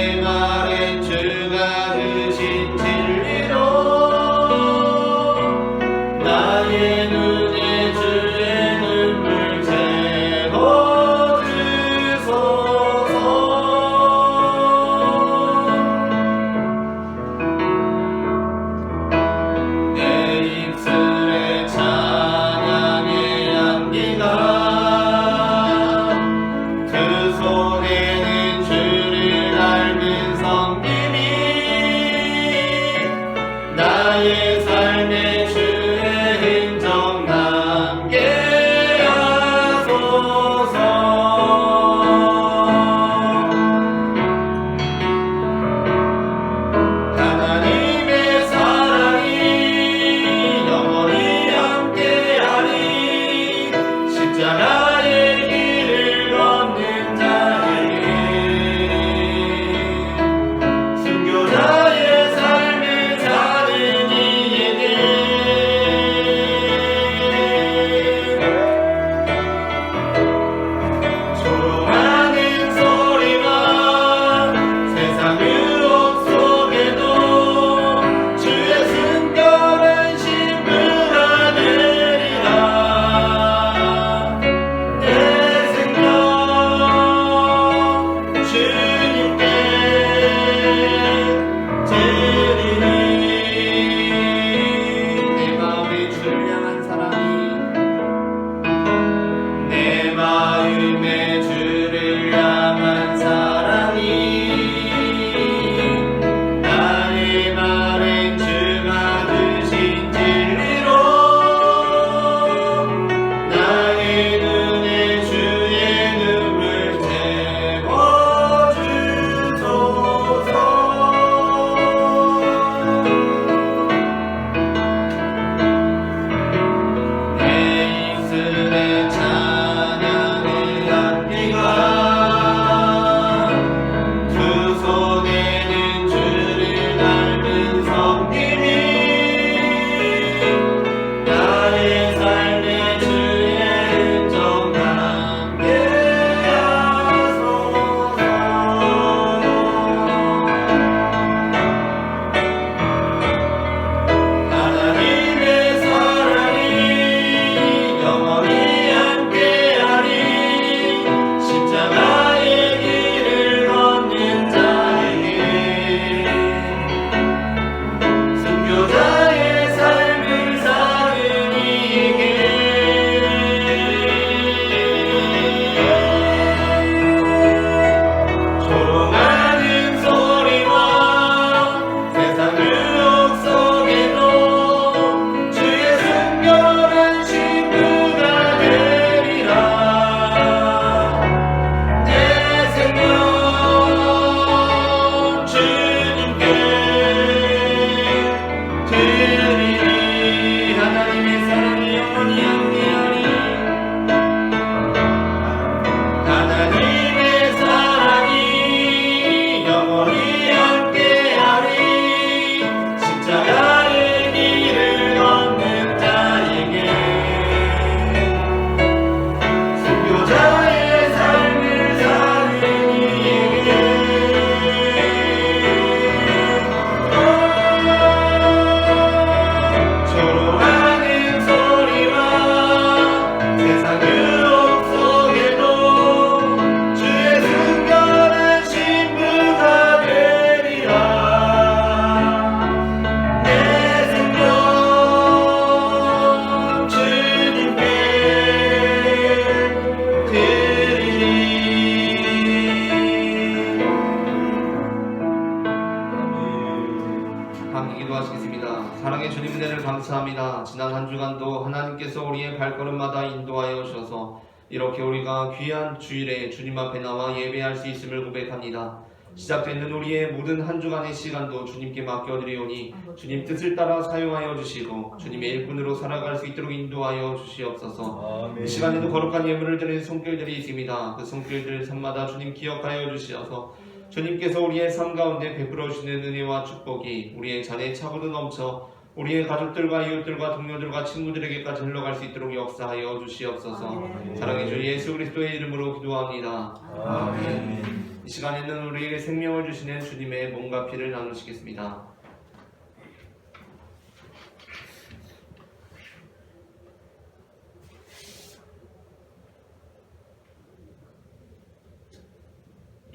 감사합니다. 지난 한 주간도 하나님께서 우리의 발걸음마다 인도하여 주셔서 이렇게 우리가 귀한 주일에 주님 앞에 나와 예배할 수 있음을 고백합니다. 시작되는 우리의 모든 한 주간의 시간도 주님께 맡겨드리오니 주님 뜻을 따라 사용하여 주시고 주님의 일꾼으로 살아갈 수 있도록 인도하여 주시옵소서. 이 시간에도 거룩한 예물을 드리는 손길들이 있습니다. 그 손길들 삶마다 주님 기억하여 주시어서 주님께서 우리의 삶 가운데 베풀어 주시는 은혜와 축복이 우리의 잔에 차고도 넘쳐 우리의 가족들과 이웃들과 동료들과 친구들에게까지 흘러갈 수 있도록 역사하여 주시옵소서. 사랑의 주 예수 그리스도의 이름으로 기도합니다. 아멘. 이 시간에는 우리에게 생명을 주시는 주님의 몸과 피를 나누시겠습니다.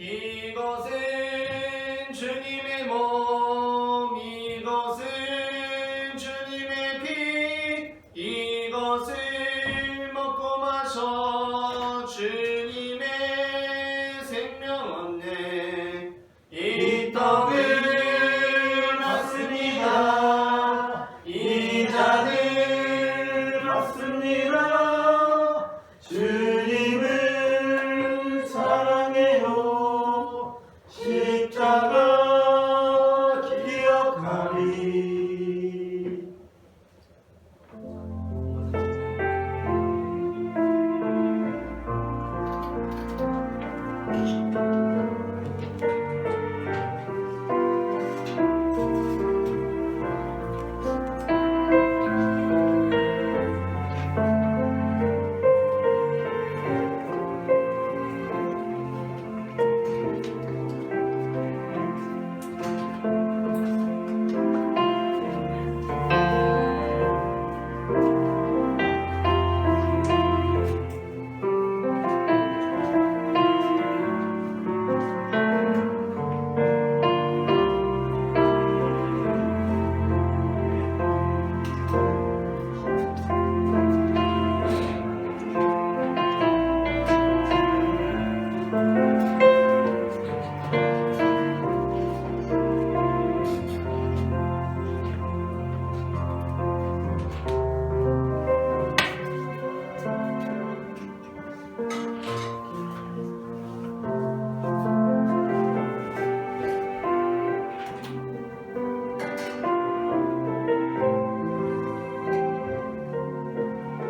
이것은 주님의 몸, 이것은 주님의 피, 이것을 먹고 마셔 주님의 생명 얻네. 이 떡을 받습니다. 이 잔을 받습니다. 주님을 사랑해요. 십자가 기억하리.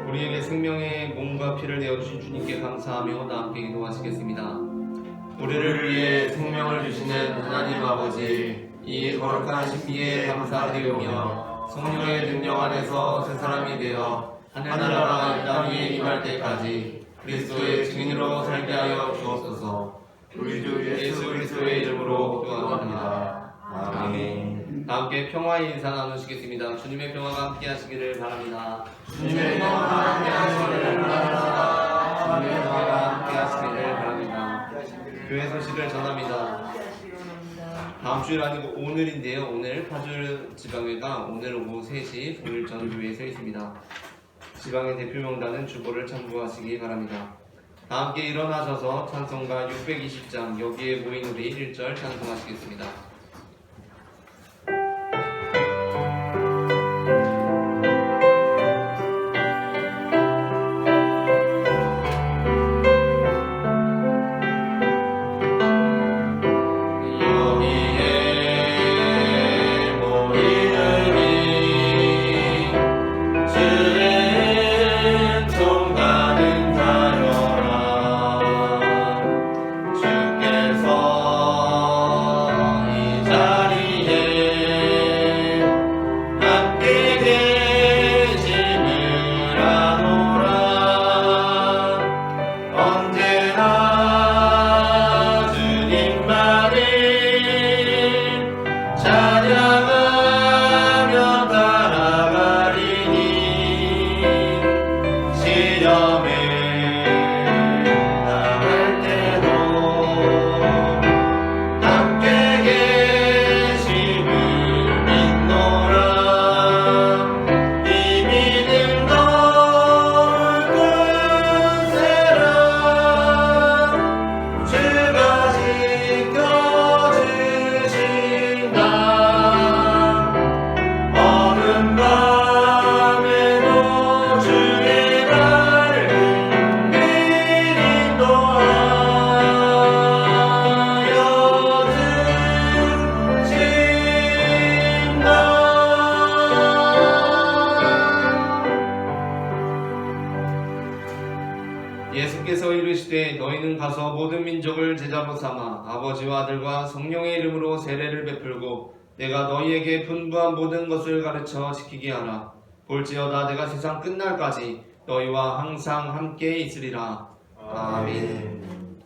우리에게 생명의 몸과 피를 내어주신 주님께 감사하며 다 함께 기도하시겠습니다. 우리를 위해 생명을 주시는 하나님 아버지, 이 거룩한 신비에 감사드리오며 성령의 능력 안에서 새 사람이 되어 하늘나라 이 땅 위에 임할 때까지 그리스도의 증인으로 살게 하여 주옵소서. 우리 주 예수 그리스도의 이름으로 기도합니다. 아멘. 다 함께 평화의 인사 나누시겠습니다. 주님의 평화가 함께 하시기를 바랍니다. 주님의 평화가 함께 하시기를 바랍니다. 주님의 평화가 함께 하시기를 바랍니다. 교회 소식을 전합니다. 다음 주일 아니고 오늘인데요. 오늘 파주 지방회가 오늘 오후 3시 보일전 교회에 있습니다. 지방의 대표 명단은 주보를 참고하시기 바랍니다. 다 함께 일어나셔서 찬송가 620장 여기에 모인 우리 1절 찬송하시겠습니다. 주께서 모든 민족을 제자로 삼아 아버지와 아들과 성령의 이름으로 세례를 베풀고 내가 너희에게 분부한 모든 것을 가르쳐 지키게 하라. 볼지어다 내가 세상 끝날까지 너희와 항상 함께 있으리라. 아멘.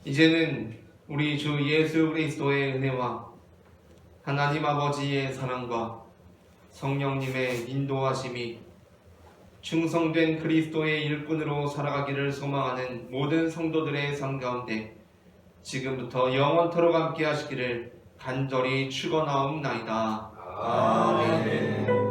이제는 우리 주 예수 그리스도의 은혜와 하나님 아버지의 사랑과 성령님의 인도하심이 충성된 그리스도의 일꾼으로 살아가기를 소망하는 모든 성도들의 삶 가운데 지금부터 영원토록 함께 하시기를 간절히 축원하옵나이다. 아멘.